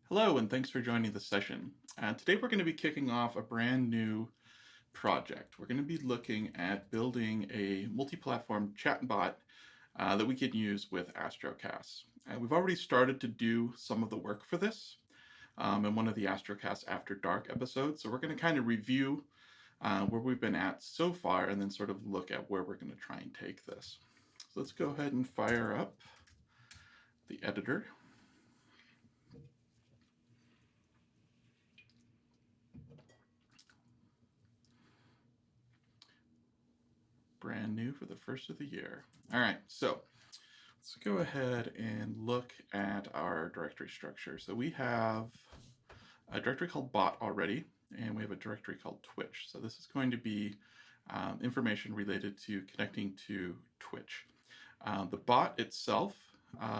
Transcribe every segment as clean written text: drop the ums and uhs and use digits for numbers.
Hello, and thanks for joining the session. Today we're going to be kicking off a brand new project. We're going to be looking at building a multi-platform chatbot that we can use with Astrocasts. We've already started to do some of the work for this in one of the Astrocasts After Dark episodes. So we're going to kind of review where we've been at so far and then sort of look at where we're going to try and take this. So let's go ahead and fire up the editor. Brand new for the first of the year. All right, so let's go ahead and look at our directory structure. So we have a directory called bot already, and we have a directory called Twitch. So this is going to be information related to connecting to Twitch. The bot itself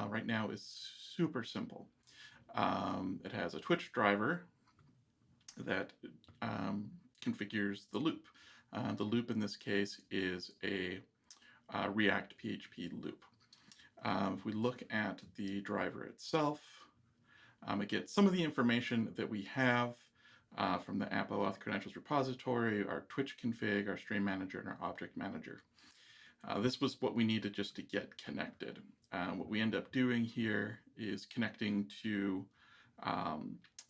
right now is super simple. It has a Twitch driver that configures the loop. The loop in this case is a ReactPHP loop. If we look at the driver itself, it gets some of the information that we have from the app auth credentials repository, our Twitch config, our stream manager, and our object manager. This was what we needed just to get connected. What we end up doing here is connecting to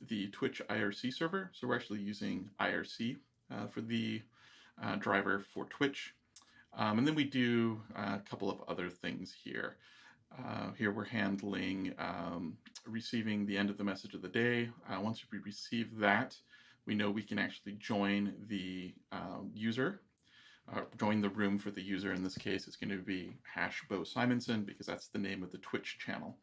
the Twitch IRC server. So we're actually using IRC for the driver for Twitch. And then we do a couple of other things here. Here we're handling receiving the end of the message of the day. Once we receive that, we know we can actually join the user, join the room for the user. In this case, it's going to be #Beau Simensen because that's the name of the Twitch channel.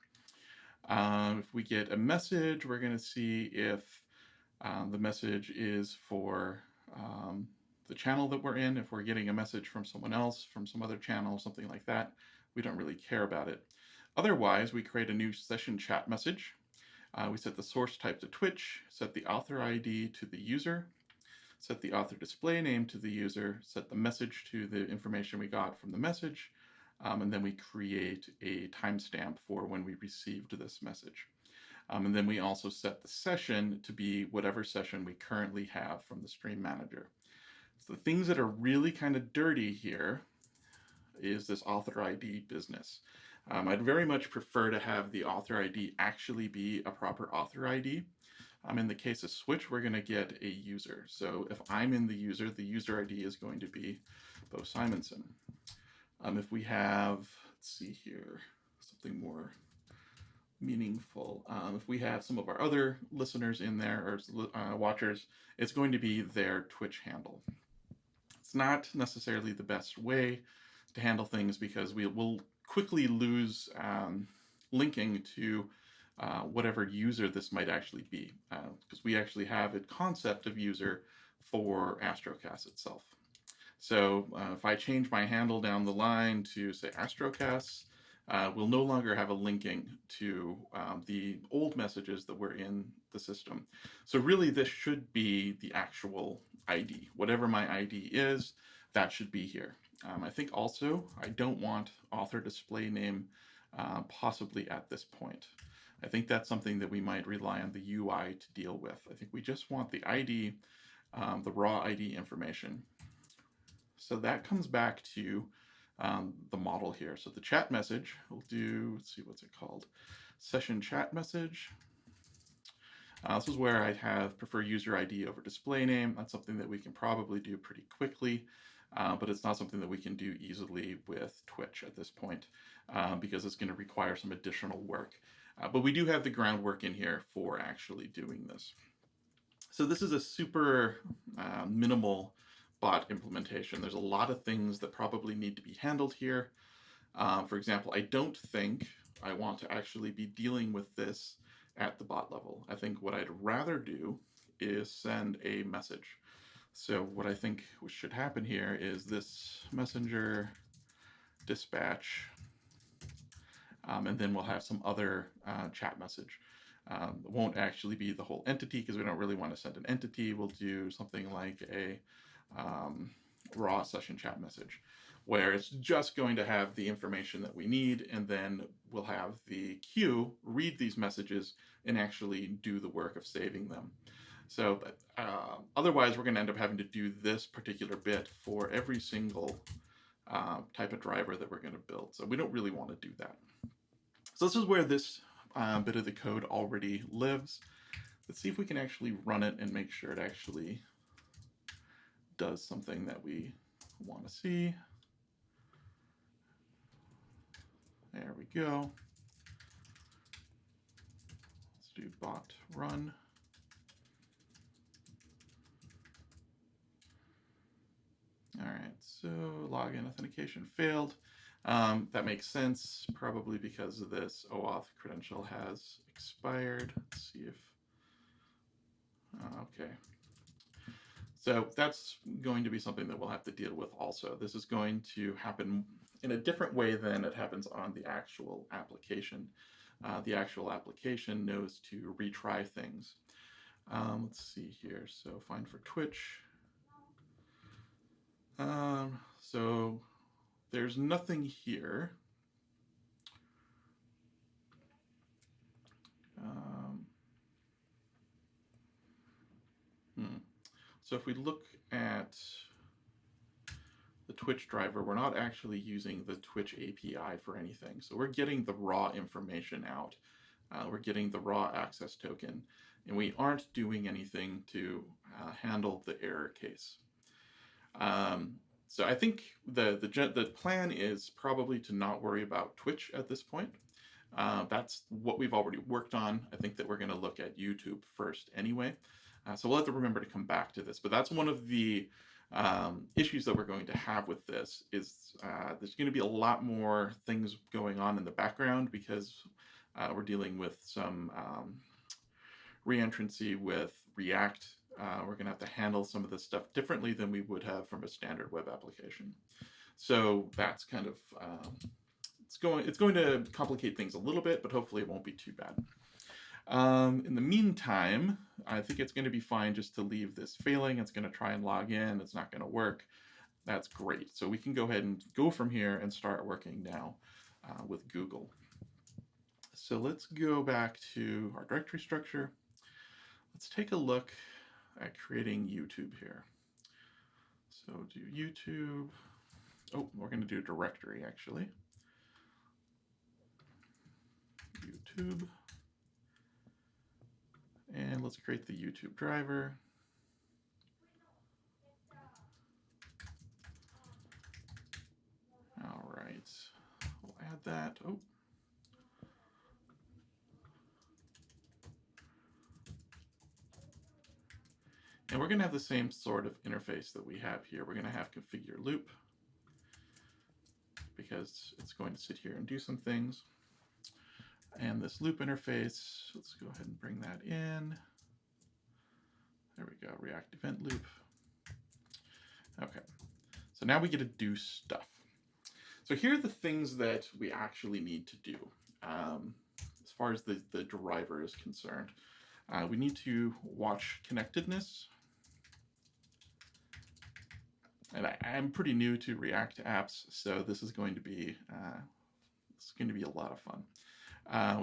If we get a message, we're going to see if the message is for the channel that we're in. If we're getting a message from someone else, from some other channel, something like that, we don't really care about it. Otherwise, we create a new session chat message. We set the source type to Twitch, set the author ID to the user, set the author display name to the user, set the message to the information we got from the message, and then we create a timestamp for when we received this message. And then we also set the session to be whatever session we currently have from the stream manager. So the things that are really kind of dirty here is this author ID business. I'd very much prefer to have the author ID actually be a proper author ID. In the case of Switch, we're going to get a user. So if I'm in the user ID is going to be Beau Simensen. If we have, let's see here, something more meaningful. If we have some of our other listeners in there or watchers, it's going to be their Twitch handle. It's not necessarily the best way to handle things because we will quickly lose linking to whatever user this might actually be, because we actually have a concept of user for Astrocasts itself. So if I change my handle down the line to say Astrocasts, we'll no longer have a linking to the old messages that were in the system. So really this should be the actual ID. Whatever my ID is, that should be here. I think also I don't want author display name possibly at this point. I think that's something that we might rely on the UI to deal with. I think we just want the ID, the raw ID information. So that comes back to the model here. So the chat message, we'll do, let's see, what's it called? Session chat message. This is where I have prefer user ID over display name. That's something that we can probably do pretty quickly, but it's not something that we can do easily with Twitch at this point because it's going to require some additional work. But we do have the groundwork in here for actually doing this. So this is a super minimal bot implementation. There's a lot of things that probably need to be handled here. For example, I don't think I want to actually be dealing with this at the bot level. I think what I'd rather do is send a message. So what I think should happen here is this messenger dispatch, and then we'll have some other chat message. It won't actually be the whole entity because we don't really want to send an entity. We'll do something like a raw session chat message. where it's just going to have the information that we need, and then we'll have the queue read these messages and actually do the work of saving them. So otherwise, we're going to end up having to do this particular bit for every single type of driver that we're going to build. So we don't really want to do that. So this is where this bit of the code already lives. Let's see if we can actually run it and make sure it actually does something that we want to see. There we go. Let's do bot run. All right, so login authentication failed. That makes sense, probably because of this OAuth credential has expired. Let's see if, okay. So that's going to be something that we'll have to deal with also. This is going to happen in a different way than it happens on the actual application. The actual application knows to retry things. Let's see here, so find for Twitch. So there's nothing here. So if we look at the Twitch driver, we're not actually using the Twitch API for anything. So we're getting the raw information out. We're getting the raw access token, and we aren't doing anything to handle the error case. So I think the plan is probably to not worry about Twitch at this point. That's what we've already worked on. I think that we're going to look at YouTube first anyway. So we'll have to remember to come back to this. But that's one of the issues that we're going to have with this is there's going to be a lot more things going on in the background because we're dealing with some reentrancy with React. We're going to have to handle some of this stuff differently than we would have from a standard web application. So that's kind of, it's going to complicate things a little bit, but hopefully it won't be too bad. In the meantime, I think it's going to be fine just to leave this failing. It's going to try and log in. It's not going to work. That's great. So we can go ahead and go from here and start working now with Google. So let's go back to our directory structure. Let's take a look at creating YouTube here. So do YouTube. Oh, we're going to do a directory actually. YouTube. And let's create the YouTube driver. All right, we'll add that. Oh. And we're going to have the same sort of interface that we have here. We're going to have configure loop because it's going to sit here and do some things. And this loop interface, let's go ahead and bring that in. There we go, React event loop. Okay, so now we get to do stuff. So here are the things that we actually need to do as far as the driver is concerned. We need to watch connectedness. And I'm pretty new to React apps, so this is going to be a lot of fun.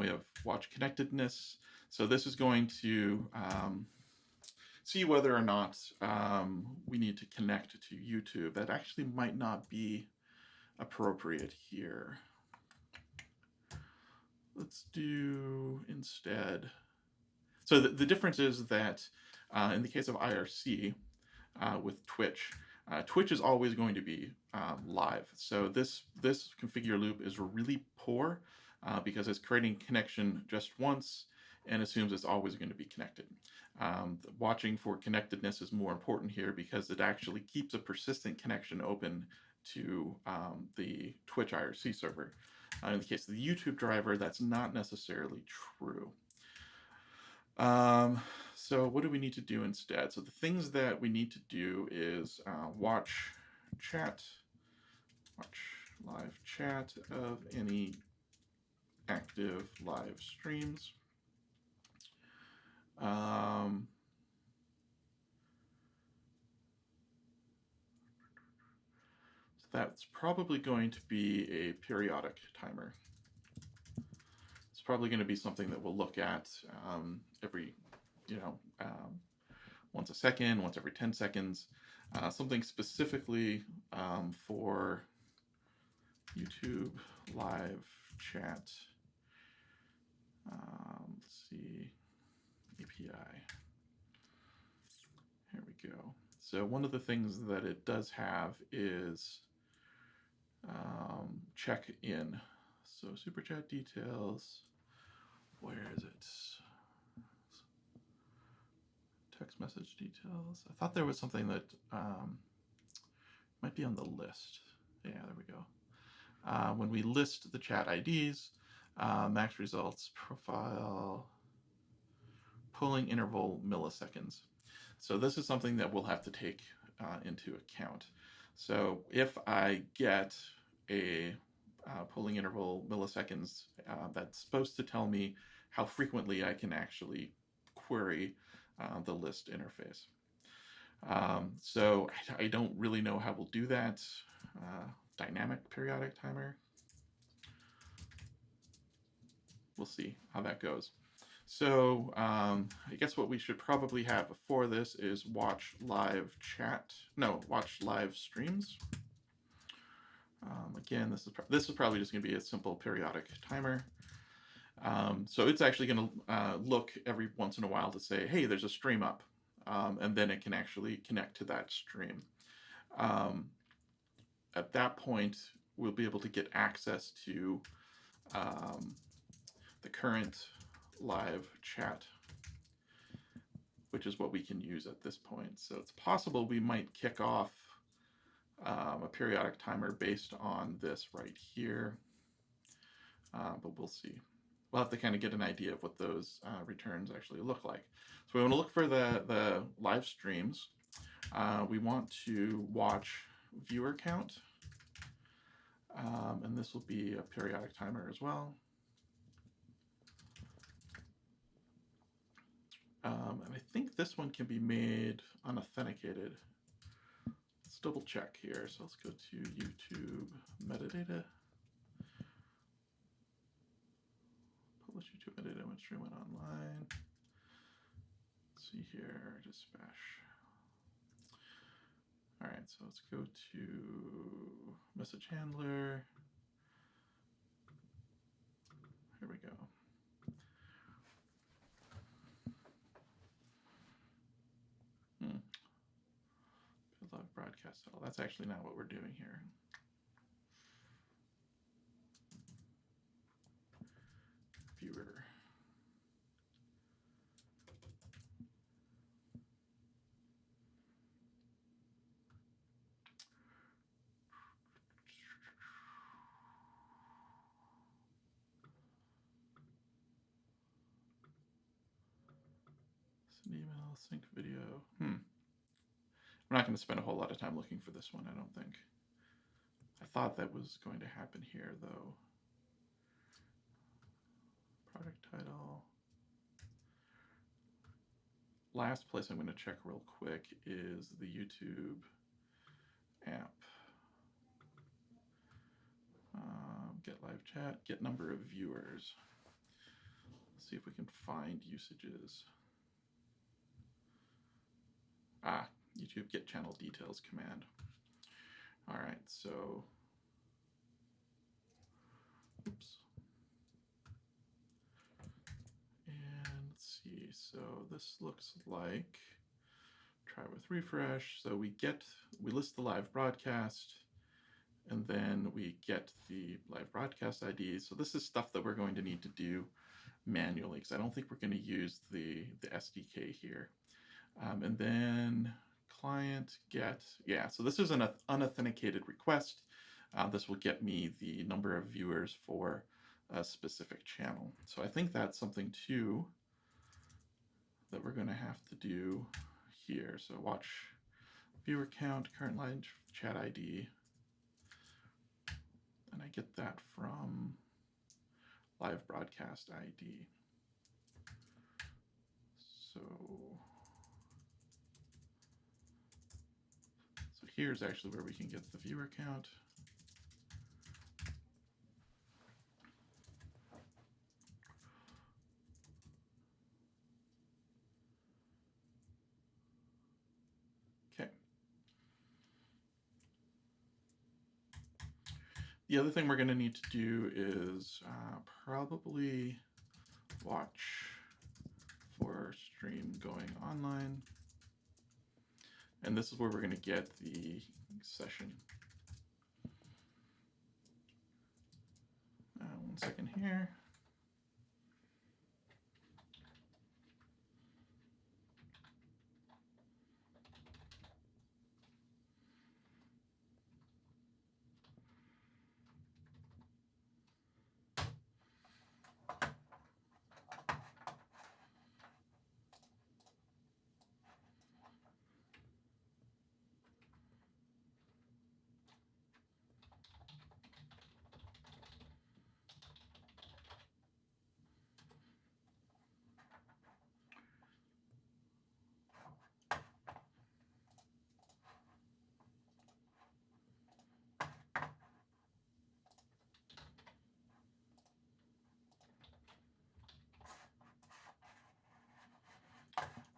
We have watch connectedness. So this is going to see whether or not we need to connect to YouTube. That actually might not be appropriate here. Let's do instead. So the difference is that in the case of IRC with Twitch, Twitch is always going to be live. So this configure loop is really poor because it's creating connection just once and assumes it's always going to be connected. Watching for connectedness is more important here because it actually keeps a persistent connection open to the Twitch IRC server. In the case of the YouTube driver, that's not necessarily true. So what do we need to do instead? So the things that we need to do is watch live chat of any active live streams. So that's probably going to be a periodic timer. It's probably going to be something that we'll look at every, once a second, once every 10 seconds, something specifically for YouTube live chat. Let's see, API. Here we go. So one of the things that it does have is check in. So super chat details. Where is it? Text message details. I thought there was something that might be on the list. Yeah, there we go. When we list the chat IDs, max results, profile, polling interval, milliseconds. So this is something that we'll have to take into account. So if I get a polling interval milliseconds, that's supposed to tell me how frequently I can actually query the list interface. So I don't really know how we'll do that. Dynamic periodic timer. We'll see how that goes. So I guess what we should probably have before this is watch live chat. No, watch live streams. Again, this is probably just going to be a simple periodic timer. So it's actually going to look every once in a while to say, hey, there's a stream up, and then it can actually connect to that stream. At that point, we'll be able to get access to the current live chat, which is what we can use at this point. So it's possible we might kick off a periodic timer based on this right here, but we'll see. We'll have to kind of get an idea of what those returns actually look like. So we want to look for the live streams. We want to watch viewer count, and this will be a periodic timer as well. And I think this one can be made unauthenticated. Let's double check here. So let's go to YouTube metadata. Publish YouTube metadata when stream went online. Let's see here, dispatch. All right, so let's go to message handler. Here we go. Log broadcast settle. That's actually not what we're doing here. Viewer. Send email, sync video. I'm not going to spend a whole lot of time looking for this one, I don't think. I thought that was going to happen here, though. Product title. Last place I'm going to check real quick is the YouTube app. Get live chat, get number of viewers. Let's see if we can find usages. YouTube get channel details command. All right, so, oops. And let's see, so this looks like, try with refresh. So we list the live broadcast, and then we get the live broadcast ID. So this is stuff that we're going to need to do manually, because I don't think we're going to use the SDK here. And then client get, yeah, so this is an unauthenticated request. This will get me the number of viewers for a specific channel. So I think that's something too that we're going to have to do here. So watch viewer count, current live chat ID, and I get that from live broadcast ID. So here's actually where we can get the viewer count. Okay. The other thing we're going to need to do is probably watch for stream going online. And this is where we're going to get the session. 1 second here.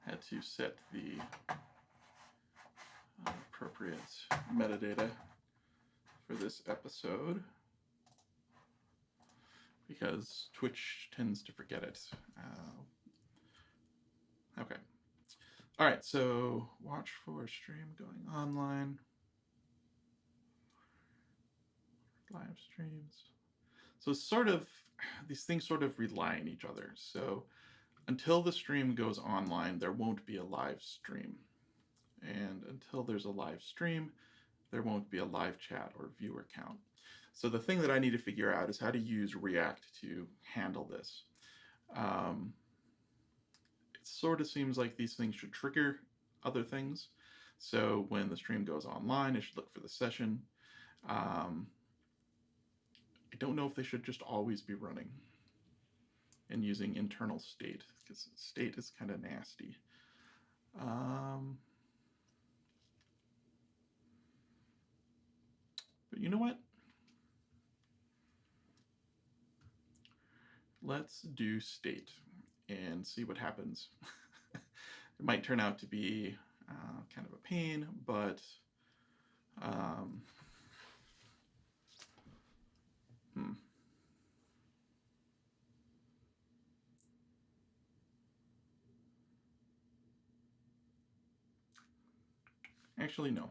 Had to set the appropriate metadata for this episode because Twitch tends to forget it. Okay. All right, so watch for stream going online. Live streams. So sort of, these things sort of rely on each other. So until the stream goes online, there won't be a live stream. And until there's a live stream, there won't be a live chat or viewer count. So the thing that I need to figure out is how to use React to handle this. It sort of seems like these things should trigger other things. So when the stream goes online, it should look for the session. I don't know if they should just always be running and using internal state, because state is kind of nasty. But you know what? Let's do state and see what happens. It might turn out to be kind of a pain, but actually, no.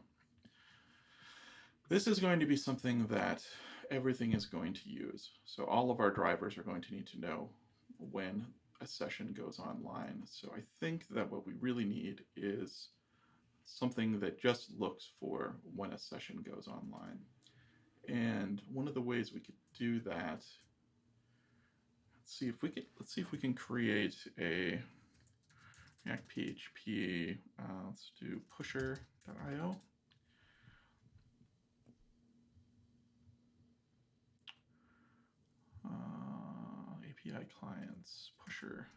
This is going to be something that everything is going to use. So all of our drivers are going to need to know when a session goes online. So I think that what we really need is something that just looks for when a session goes online. And one of the ways we could do that, let's see if we can create a ReactPHP. Let's do pusher.io. API clients, pusher.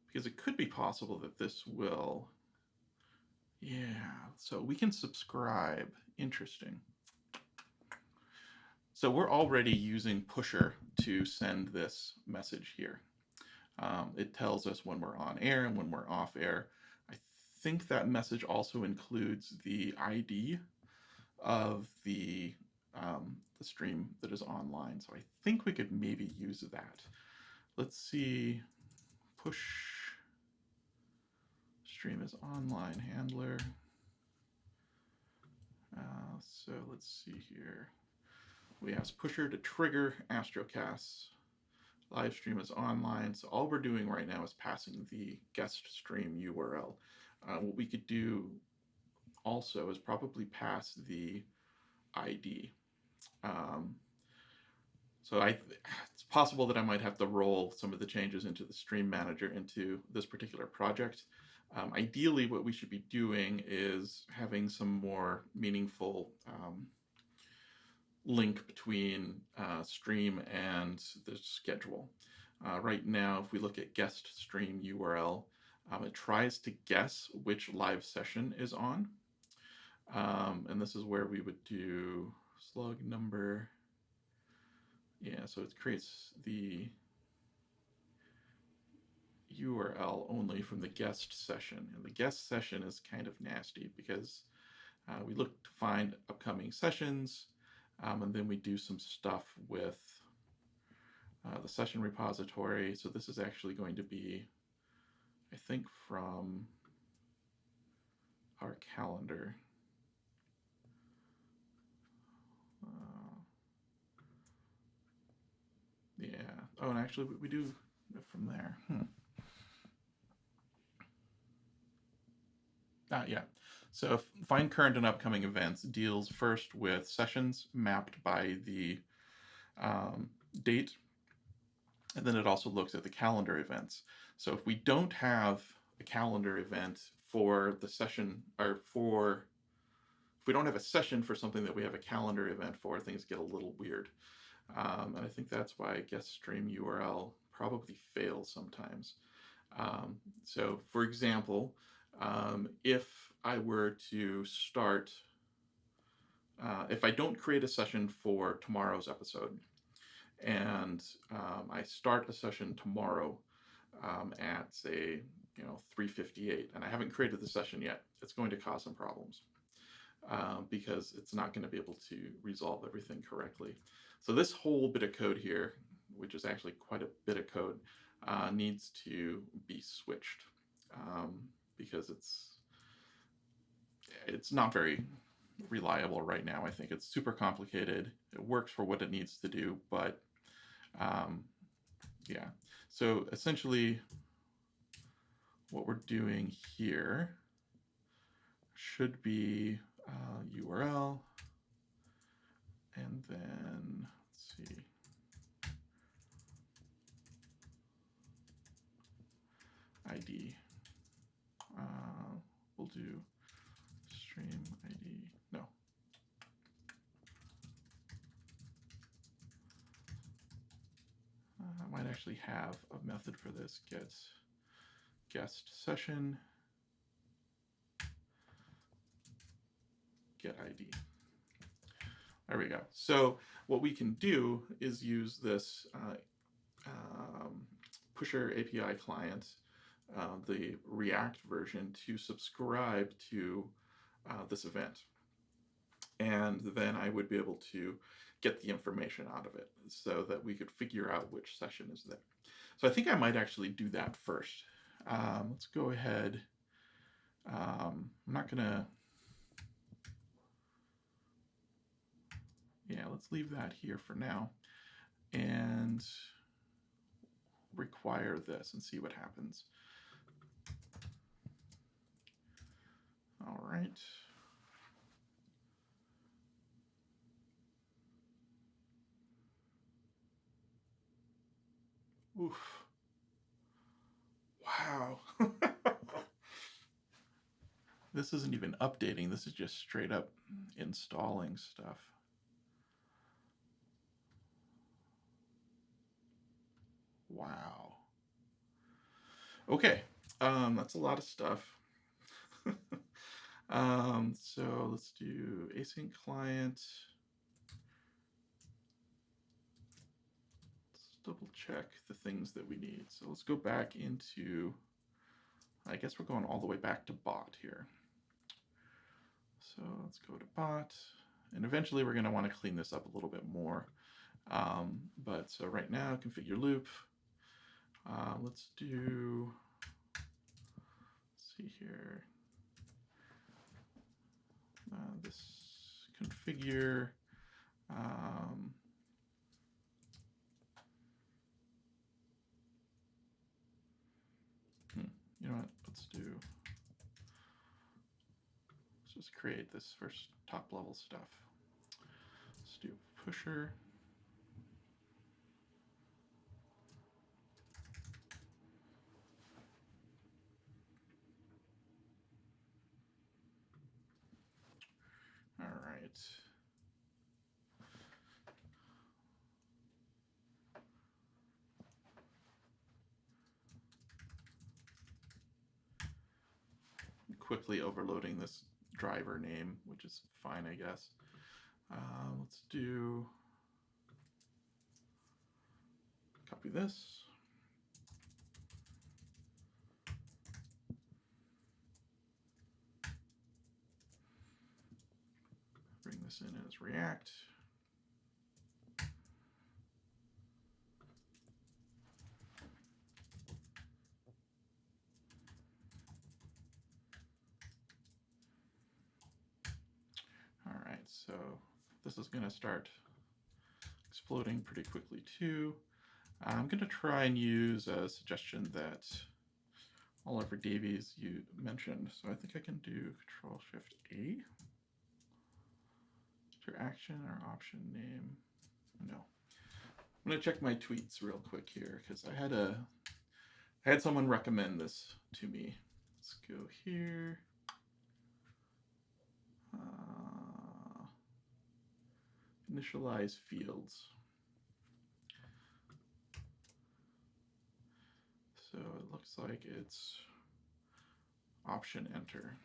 Because it could be possible that this will, so we can subscribe. Interesting. So we're already using pusher to send this message here. It tells us when we're on air and when we're off air. I think that message also includes the ID of the stream that is online. So I think we could maybe use that. Let's see, push stream is online handler. So let's see here. We ask pusher to trigger Astrocasts. Live stream is online. So all we're doing right now is passing the guest stream URL. What we could do also is probably pass the ID. So it's possible that I might have to roll some of the changes into the stream manager into this particular project. Ideally, what we should be doing is having some more meaningful link between stream and the schedule. Right now, if we look at guest stream URL, It tries to guess which live session is on. And this is where we would do slug number. Yeah, so it creates the URL only from the guest session. And the guest session is kind of nasty because we look to find upcoming sessions, and then we do some stuff with the session repository. So this is actually going to be, I think, from our calendar. Yeah. Oh, and actually we do it from there. Yeah. So find current and upcoming events deals first with sessions mapped by the date, and then it also looks at the calendar events. So if we don't have a calendar event for the session, or if we don't have a session for something that we have a calendar event for, things get a little weird. And I think that's why guest stream URL probably fails sometimes. So for example, if I were to start, if I don't create a session for tomorrow's episode, and I start a session tomorrow at, say, 3:58, and I haven't created the session yet, it's going to cause some problems because it's not going to be able to resolve everything correctly. So this whole bit of code here, which is actually quite a bit of code, needs to be switched because it's not very reliable right now. I think it's super complicated. It works for what it needs to do, but yeah. So essentially what we're doing here should be URL, and then let's see, ID. We'll do stream ID. No. I might actually have a method for this. Get guest session, get ID. There we go. So what we can do is use this pusher API client, the React version, to subscribe to this event. And then I would be able to get the information out of it so that we could figure out which session is there. So I think I might actually do that first. Let's go ahead. I'm not gonna, yeah, let's leave that here for now and require this and see what happens. All right. Oof. Wow. This isn't even updating. This is just straight up installing stuff. Wow. Okay. That's a lot of stuff. So let's do async client. Let's double check the things that we need. So let's go back into, I guess we're going all the way back to bot here. So let's go to bot, and eventually we're going to want to clean this up a little bit more. But so right now, configure loop. Let's do, let's see here, this configure. You know what, let's just create this first top level stuff. Let's do pusher. All right. quickly overloading this driver name, which is fine, I guess. Let's do, copy this. Bring this in as React. All right, so this is going to start exploding pretty quickly too. I'm going to try and use a suggestion that Oliver Davies you mentioned. So I think I can do Control-Shift-A. Enter action or option name. No. I'm going to check my tweets real quick here because I had someone recommend this to me. Let's go here. Initialize fields. So it looks like it's option enter.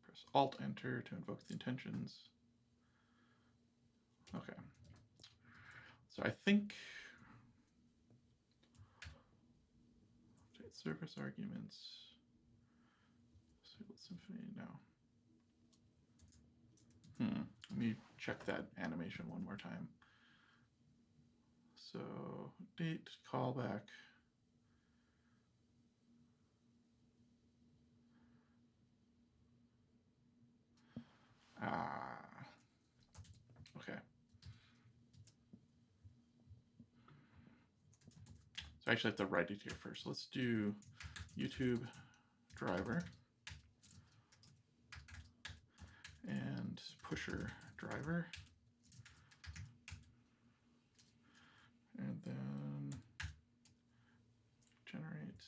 Press Alt enter to invoke the intentions. Okay. So I think update service arguments. Symphony, no. Let me check that animation one more time. So date callback. Okay. So I actually have to write it here first. Let's do YouTube driver and pusher driver. And then generate.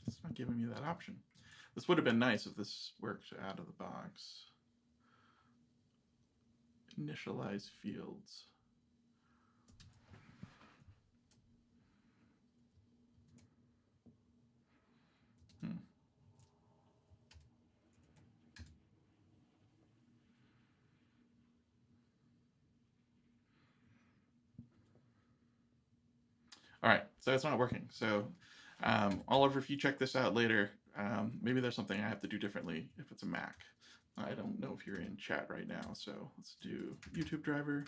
It's not giving me that option. This would have been nice if this worked out of the box. Initialize fields. All right, so it's not working. So Oliver, if you check this out later, maybe there's something I have to do differently if it's a Mac. I don't know if you're in chat right now, so let's do YouTube driver.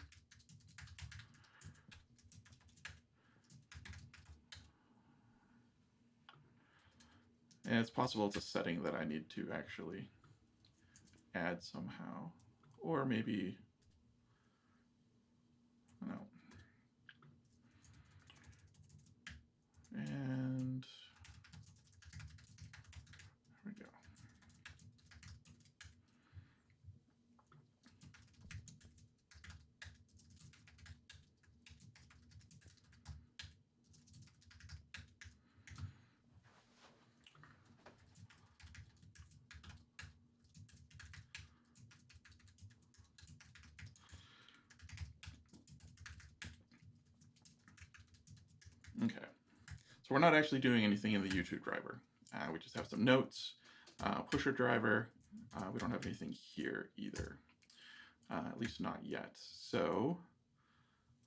And it's possible it's a setting that I need to actually add somehow, or maybe, no. And there we go. Okay, so we're not actually doing anything in the YouTube driver. We just have some notes, pusher driver. We don't have anything here either, at least not yet. So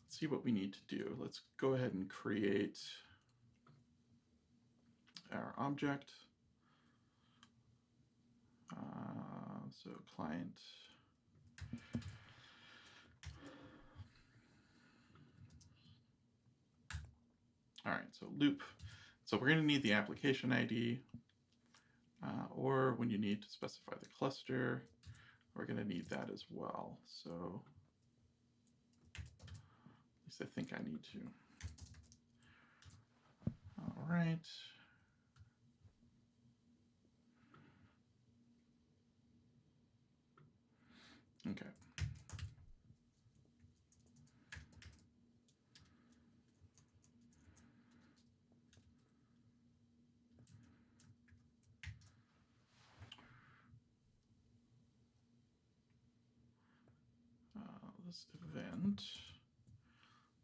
let's see what we need to do. Let's go ahead and create our object. So client. All right, so loop. So we're going to need the application ID, or when you need to specify the cluster, we're going to need that as well. So at least I think I need to. All right. Okay. this event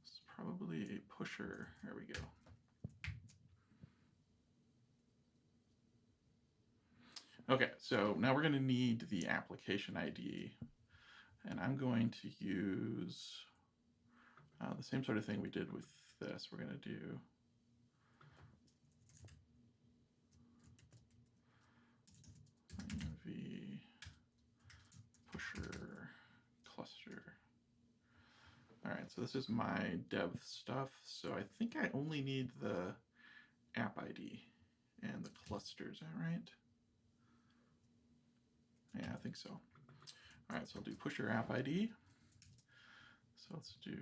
is probably a pusher. There we go. Okay, so now we're going to need the application ID, and I'm going to use the same sort of thing we did with this. We're going to do env pusher cluster. All right, so this is my dev stuff. So I think I only need the app ID and the cluster. Is that right? Yeah, I think so. All right, so I'll do pusher app ID. So let's do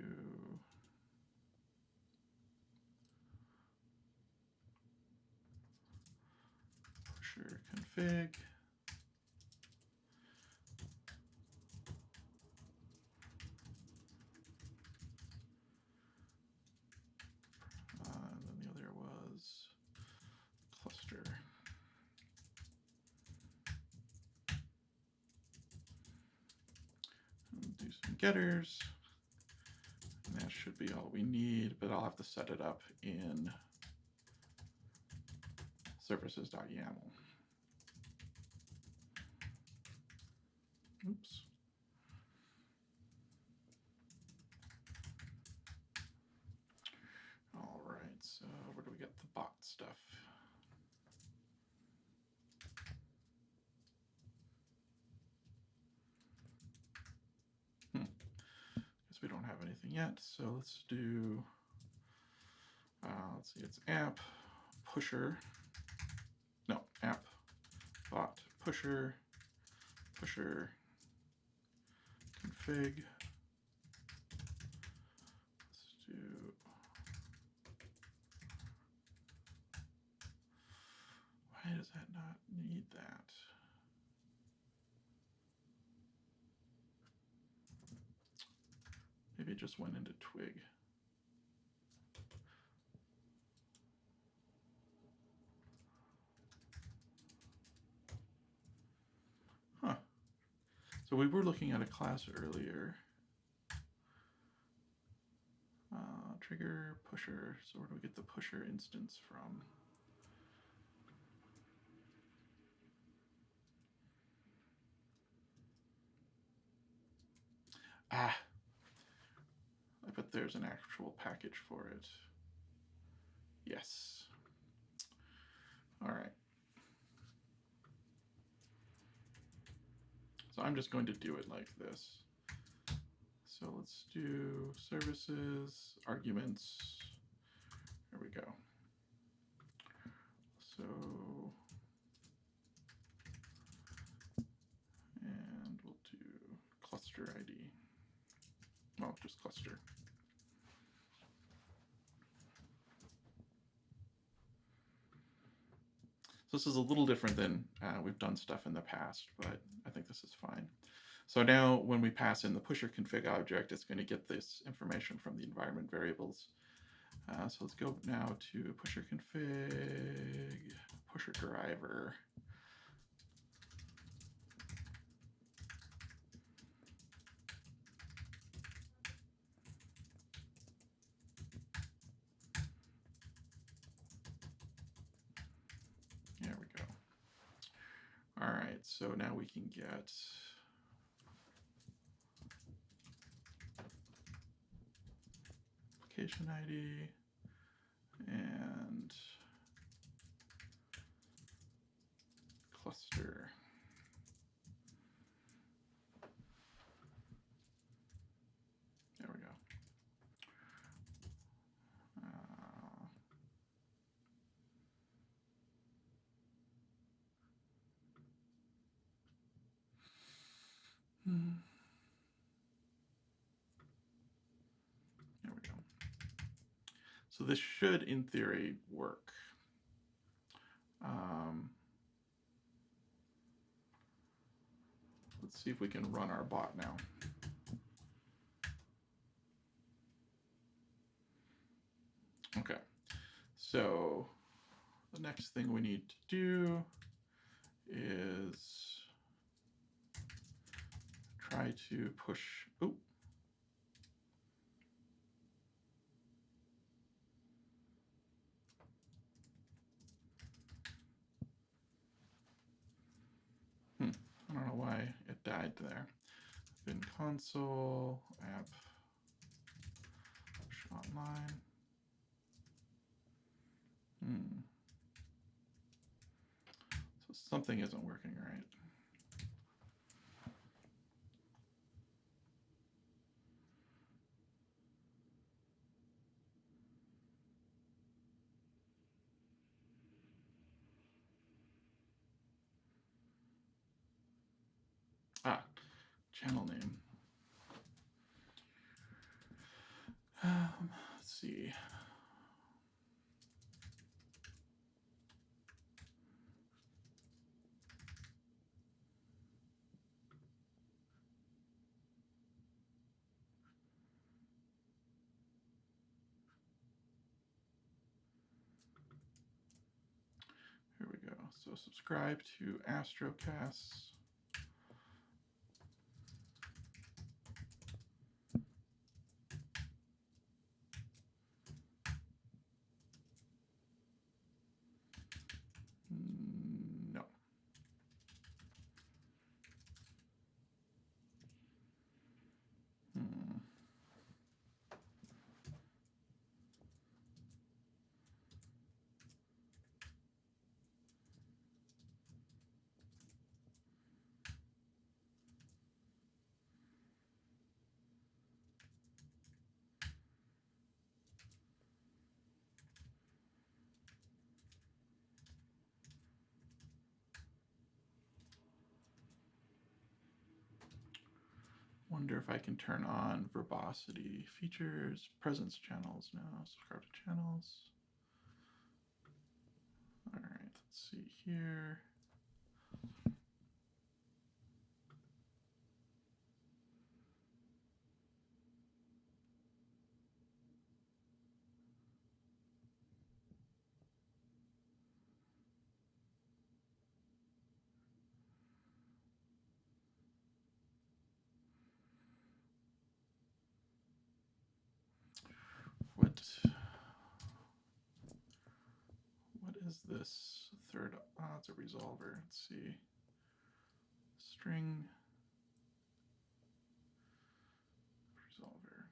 pusher config. And then the other was cluster. And do some getters. And that should be all we need, but I'll have to set it up in services.yaml. Oops. All right, so where do we get the bot stuff? Guess we don't have anything yet, so let's do, let's see, it's app pusher, no, app bot pusher, pusher config. Let's do why does that not need that? Maybe it just went into Twig. Huh. So we were looking at a class earlier. Trigger pusher. So where do we get the pusher instance from? Ah, I bet there's an actual package for it. Yes. All right. So I'm just going to do it like this. So let's do services, arguments. There we go. So, and we'll do cluster ID. Well, just cluster. So this is a little different than we've done stuff in the past, but I think this is fine. So now when we pass in the pusher config object, it's going to get this information from the environment variables. So let's go now to pusher config, pusher driver. There we go. All right, so now we can get application ID and cluster. There we go. There we go. So this should, in theory, work. Let's see if we can run our bot now. Okay, so the next thing we need to do is try to push, oh, don't know why it died there. Bin console app online. So something isn't working right. Channel name. Let's see. Here we go. So subscribe to Astrocasts. No. Wonder if I can turn on verbosity features, presence channels now, subscribe to channels. All right, let's see here. What is this third? It's a resolver. Let's see. String resolver.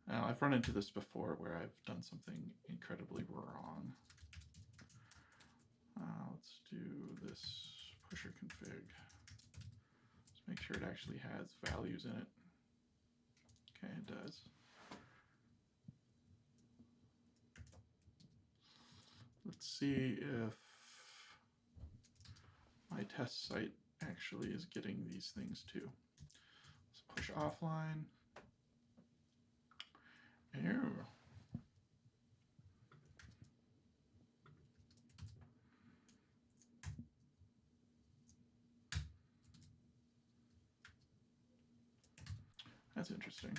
Now, I've run into this before where I've done something incredibly wrong. Let's do this pusher config. Let's make sure it actually has values in it. Okay, it does. Let's see if my test site actually is getting these things too. Let's push offline. Ew. That's interesting.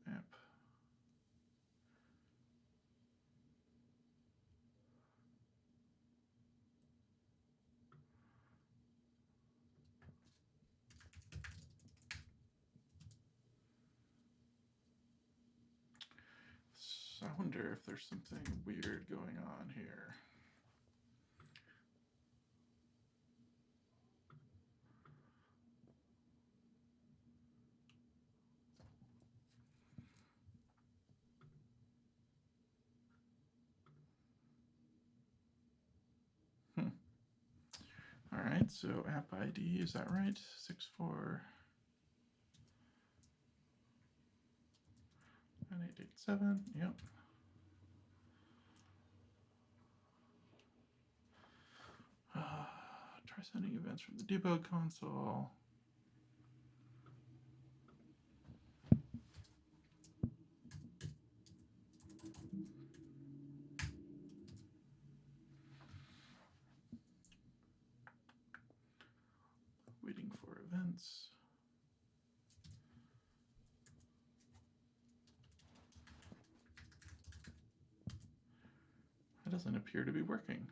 App. So I wonder if there's something weird going on here. All right, so app ID, is that right? 649887, yep. Try sending events from the debug console. Waiting for events. That doesn't appear to be working.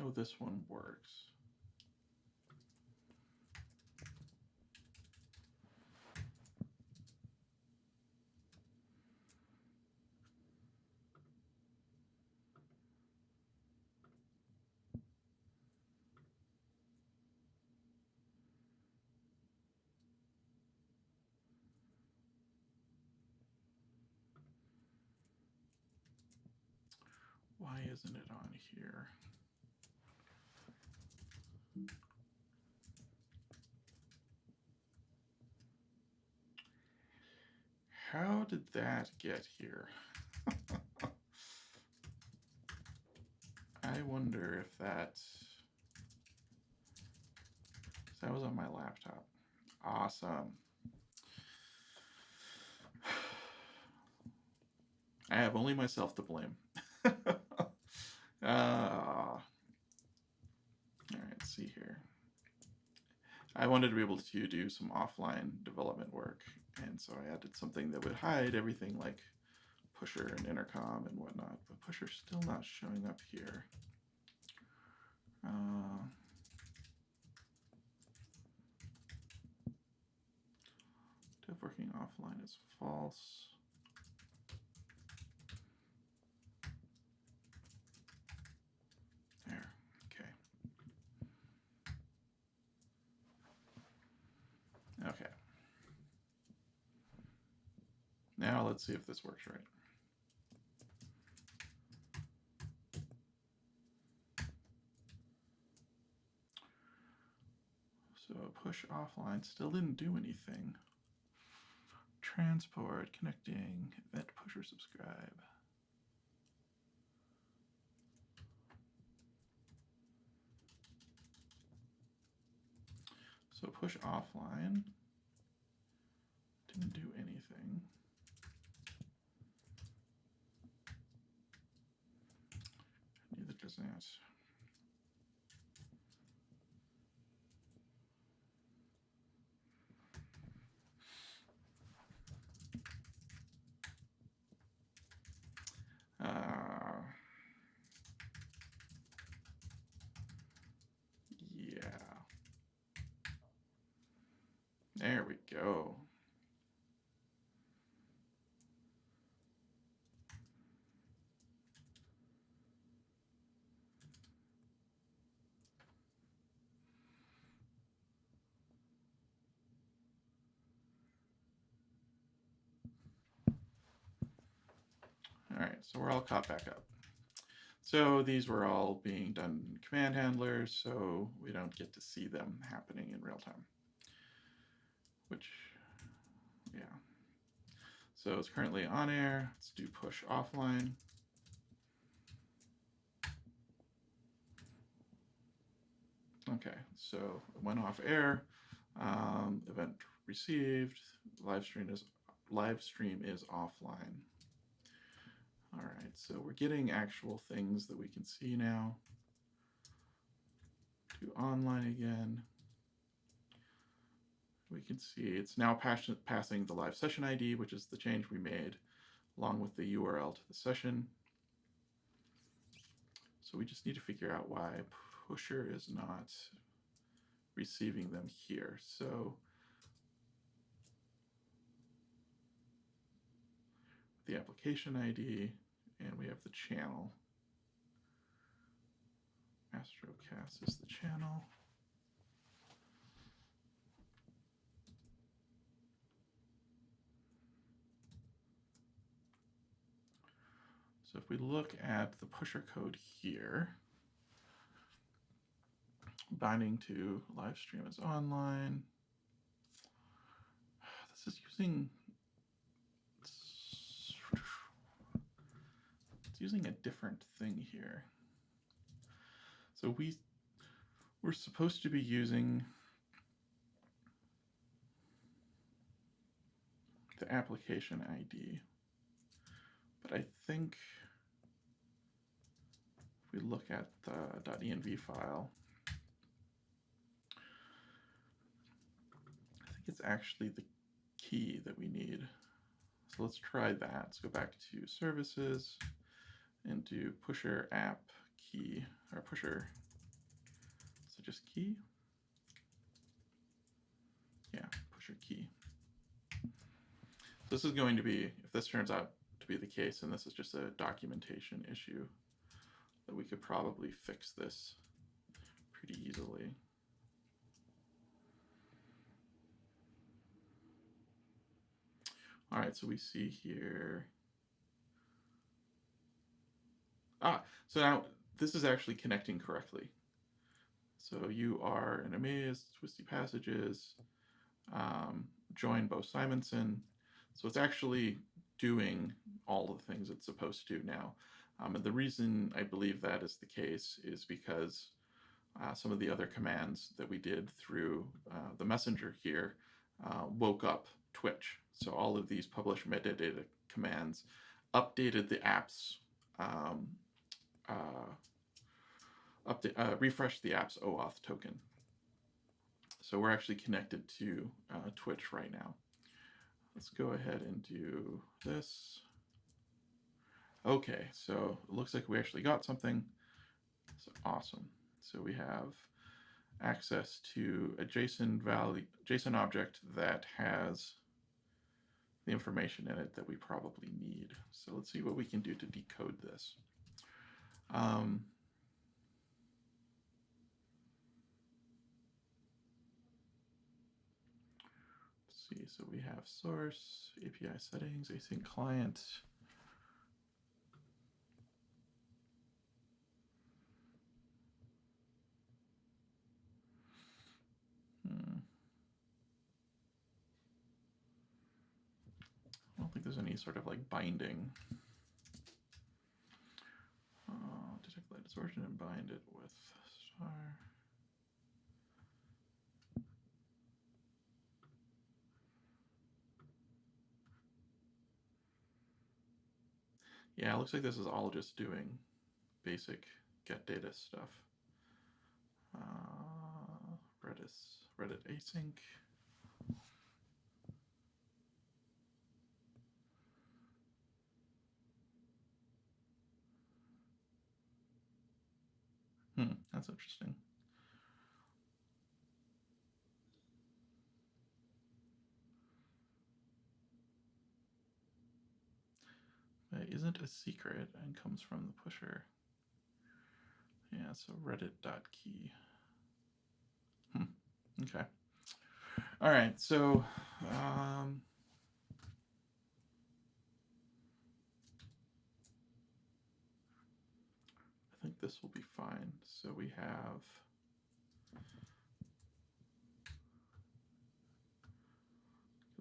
how this one works. Why isn't it on here? How did that get here? I wonder if that was on my laptop. Awesome. I have only myself to blame. All right, let's see here. I wanted to be able to do some offline development work, and so I added something that would hide everything like pusher and intercom and whatnot, but pusher's still not showing up here. Dev working offline is false. There, okay. Okay. Now let's see if this works right. So push offline still didn't do anything. Transport, connecting, event pusher subscribe. So push offline didn't do anything. Neither does that. Yeah. There we go. All right, so we're all caught back up. So these were all being done in command handlers, so we don't get to see them happening in real time. Which, yeah. So it's currently on air. Let's do push offline. Okay, so it went off air. Event received. Live stream is offline. All right, so we're getting actual things that we can see now. Do online again. We can see it's now passing the live session ID, which is the change we made, along with the URL to the session. So we just need to figure out why pusher is not receiving them here. So the application ID, and we have the channel. Astrocasts is the channel. So if we look at the pusher code here, binding to live stream is online. This is using, it's using a different thing here. So we're supposed to be using the application ID, but I think if we look at the .env file, I think it's actually the key that we need. So let's try that. Let's go back to services and do pusher app key, or pusher just key? Yeah, pusher key. So this is going to be, if this turns out to be the case, and this is just a documentation issue, that we could probably fix this pretty easily. All right, so we see here. So now this is actually connecting correctly. So you are in Amaze, Twisty Passages, join Beau Simensen. So it's actually doing all the things it's supposed to do now. And the reason I believe that is the case is because some of the other commands that we did through the messenger here woke up Twitch. So all of these publish metadata commands updated the app's, refreshed the app's OAuth token. So we're actually connected to Twitch right now. Let's go ahead and do this. Okay, so it looks like we actually got something. So awesome. So we have access to a JSON object that has the information in it that we probably need. So let's see what we can do to decode this. Let's see, so we have source, API settings, async client. I don't think there's any sort of like binding. Detect light distortion and bind it with star. Yeah, it looks like this is all just doing basic get data stuff. Reddit async. That's interesting. It isn't a secret and comes from the pusher. Yeah, so reddit.key. Okay. All right, so I think this will be fine. So we have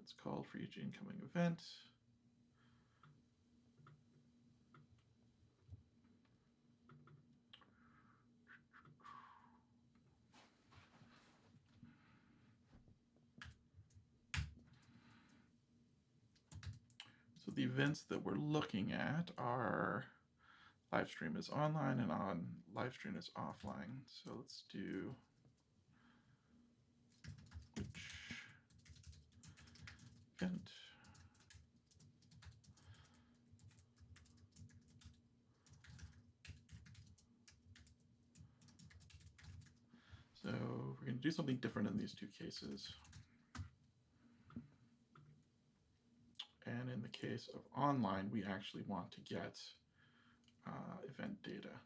it's called for each incoming event. So the events that we're looking at are live stream is online and live stream is offline. So let's do which event. So we're going to do something different in these two cases. And in the case of online, we actually want to get event data.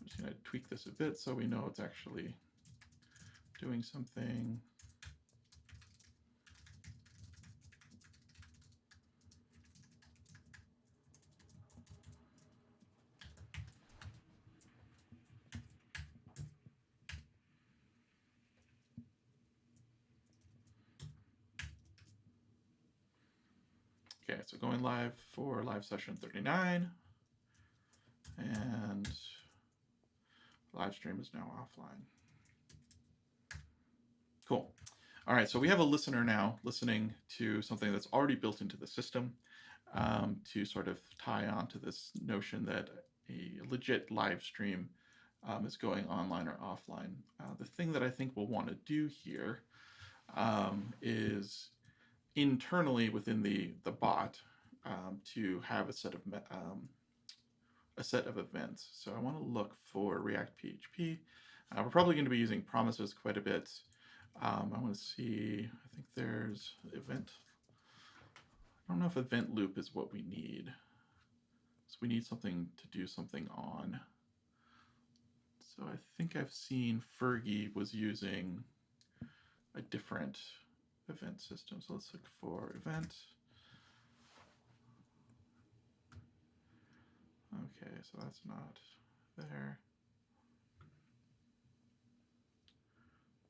I'm just going to tweak this a bit so we know it's actually doing something. Okay, so going live for live session 39, and live stream is now offline. Cool. All right, so we have a listener now listening to something that's already built into the system to sort of tie on to this notion that a legit live stream is going online or offline. The thing that I think we'll want to do here is internally within the bot to have a set of events. So I want to look for ReactPHP. We're probably going to be using promises quite a bit. I want to see, I think there's event. I don't know if event loop is what we need. So we need something to do something on. So I think I've seen Phergie was using a different event system. So let's look for event. Okay, so that's not there.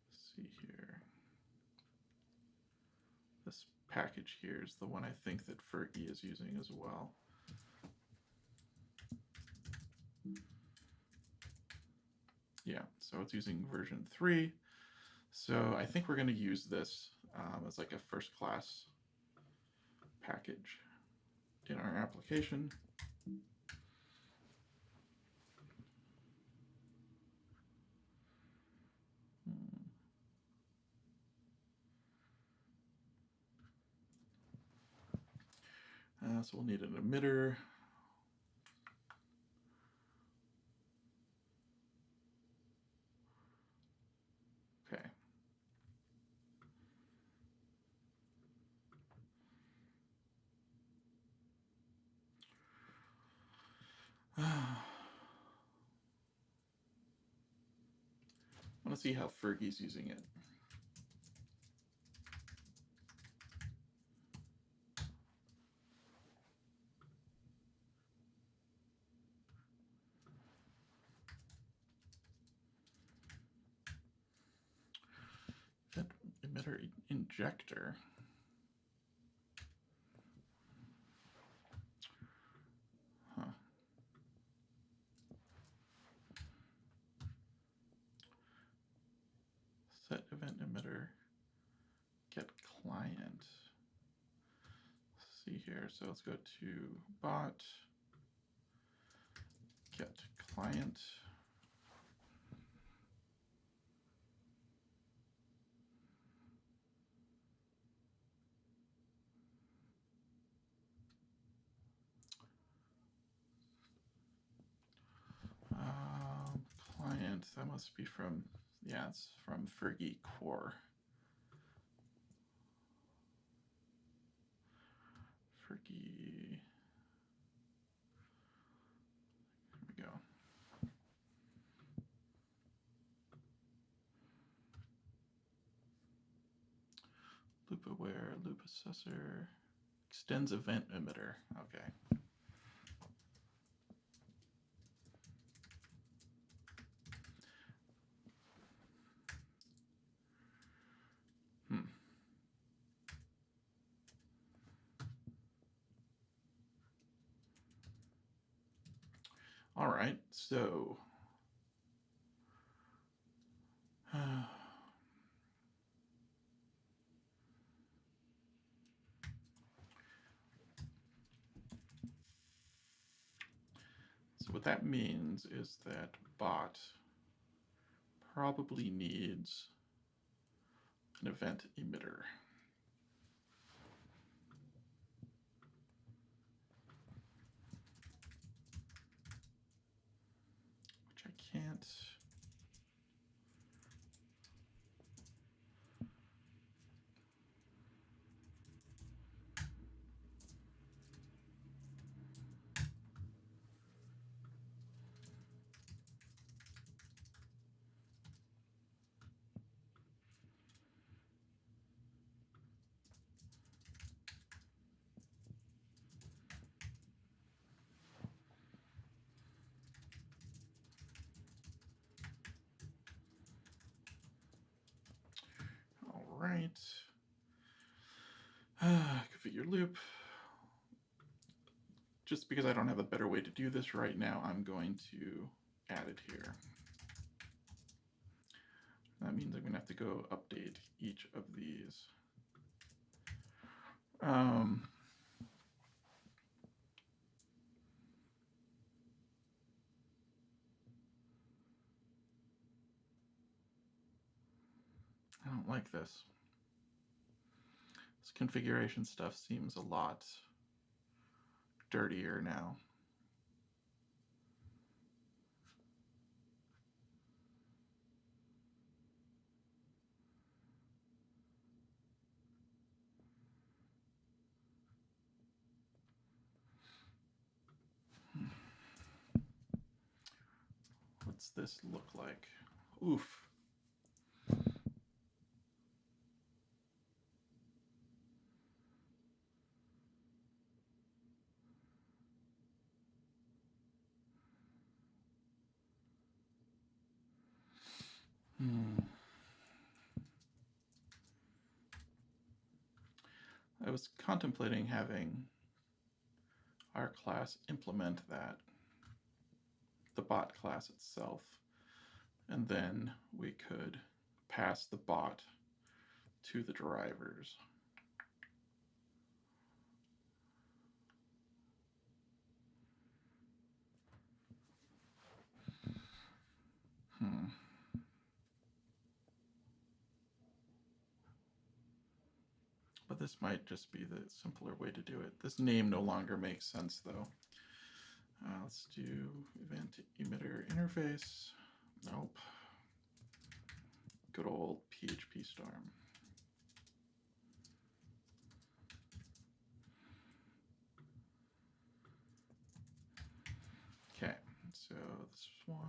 Let's see here. This package here is the one I think that Phergie is using as well. Yeah, so it's using version 3. So I think we're going to use this as like a first class package in our application. So we'll need an emitter. Okay. I want to see how Phergie's using it. Event emitter injector. Huh. Set event emitter. Get client. Let's see here. So let's go to bot. Get client. Client, that must be from, yeah, it's from Phergie core. Phergie. Here we go. Loop aware, loop assessor, extends event emitter. Okay. All right, so so what that means is that bot probably needs an event emitter. Which I can't. Right. Configure loop. Just because I don't have a better way to do this right now, I'm going to add it here. That means I'm going to have to go update each of these. I don't like this. This configuration stuff seems a lot dirtier now. What's this look like? Oof. I was contemplating having our class implement that, the bot class itself, and then we could pass the bot to the drivers. But this might just be the simpler way to do it. This name no longer makes sense, though. Let's do event emitter interface. Nope. Good old PHP storm. Okay, so this one.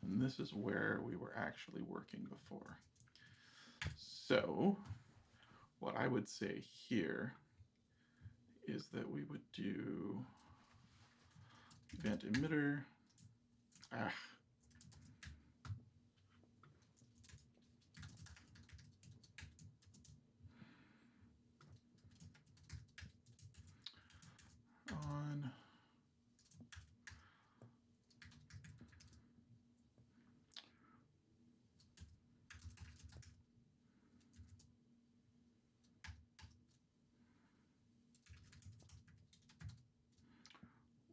And this is where we were actually working before. So what I would say here is that we would do event emitter. On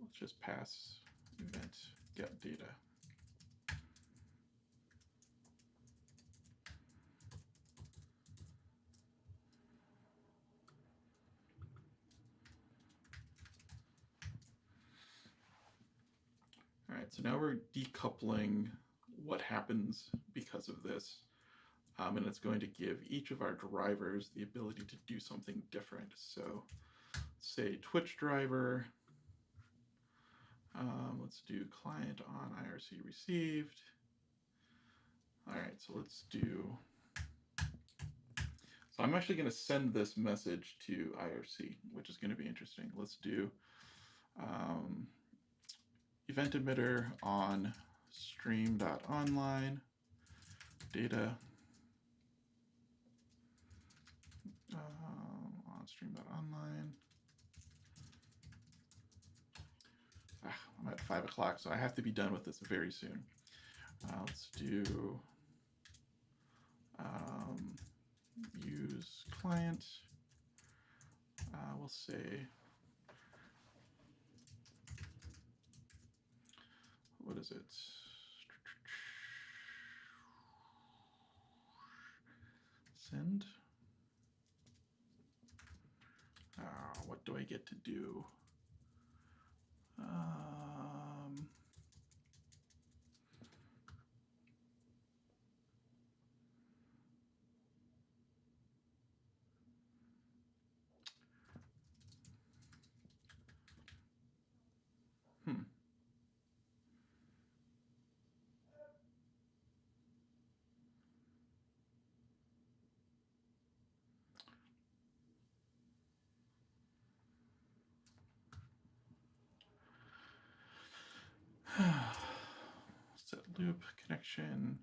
let's just pass event get data. All right, so now we're decoupling what happens because of this, and it's going to give each of our drivers the ability to do something different. So say Twitch driver, let's do client on IRC received. All right, so let's do, so I'm actually going to send this message to IRC, which is going to be interesting. Let's do event emitter on stream.online data on stream.online. I'm at 5 o'clock, so I have to be done with this very soon. Let's do use client. We'll say, what is it? Send. What do I get to do? loop connection.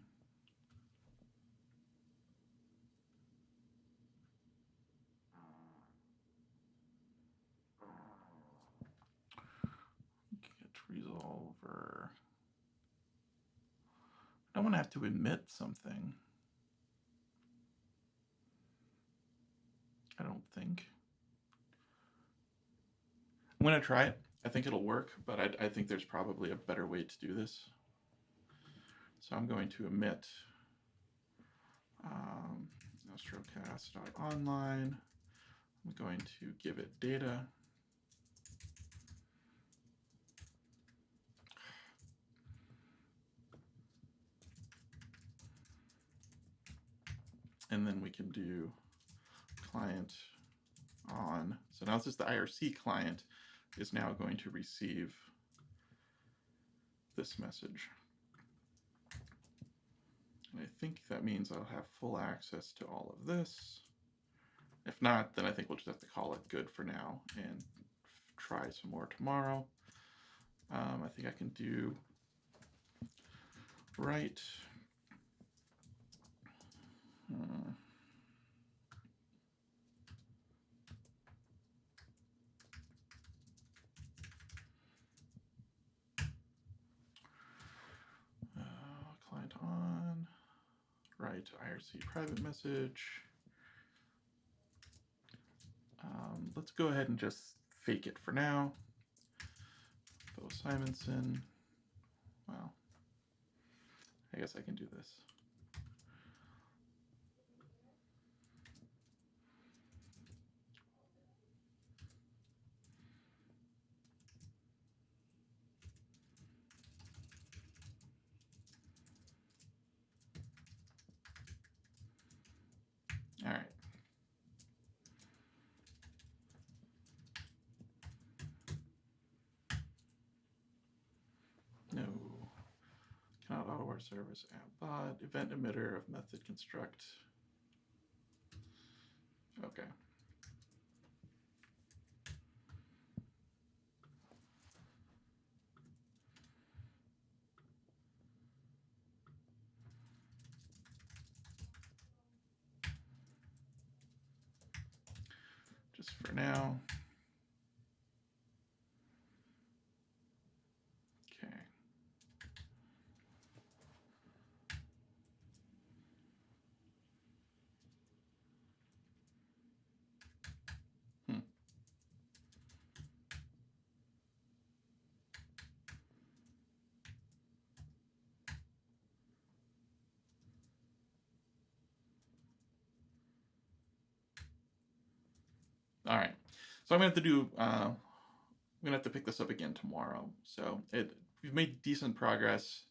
Get resolver. I don't want to have to emit something. I don't think. I'm going to try it. I think it'll work, but I think there's probably a better way to do this. So I'm going to emit Astrocast.online. I'm going to give it data. And then we can do client on. So now this is the IRC client is now going to receive this message. And I think that means I'll have full access to all of this. If not, then I think we'll just have to call it good for now and try some more tomorrow. I think I can do write. Client on, write IRC private message. Let's go ahead and just fake it for now. Beau Simensen. Well, I guess I can do this. All right. No. Cannot auto-war service app bot. Event emitter of method construct. Okay. Just for now. Okay. All right. So I'm going to have to do, I'm going to have to pick this up again tomorrow. So we've made decent progress.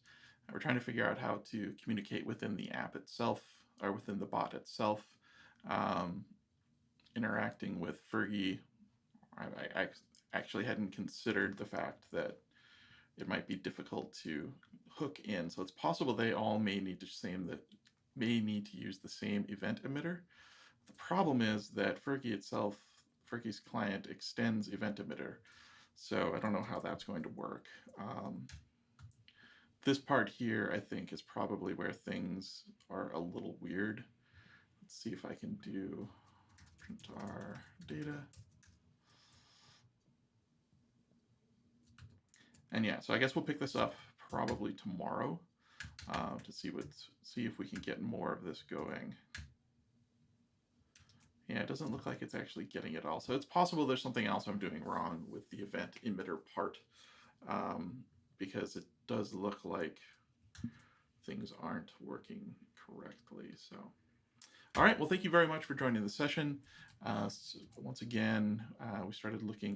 We're trying to figure out how to communicate within the app itself or within the bot itself. Interacting with Phergie. I actually hadn't considered the fact that it might be difficult to hook in. So it's possible they all may need to use the same event emitter. The problem is that Phergie's client extends event emitter. So I don't know how that's going to work. This part here, I think, is probably where things are a little weird. Let's see if I can do print our data. And yeah, so I guess we'll pick this up probably tomorrow to see if we can get more of this going. Yeah, it doesn't look like it's actually getting it all. So it's possible there's something else I'm doing wrong with the event emitter part, because it does look like things aren't working correctly. So, all right, well, thank you very much for joining the session. So once again, we started looking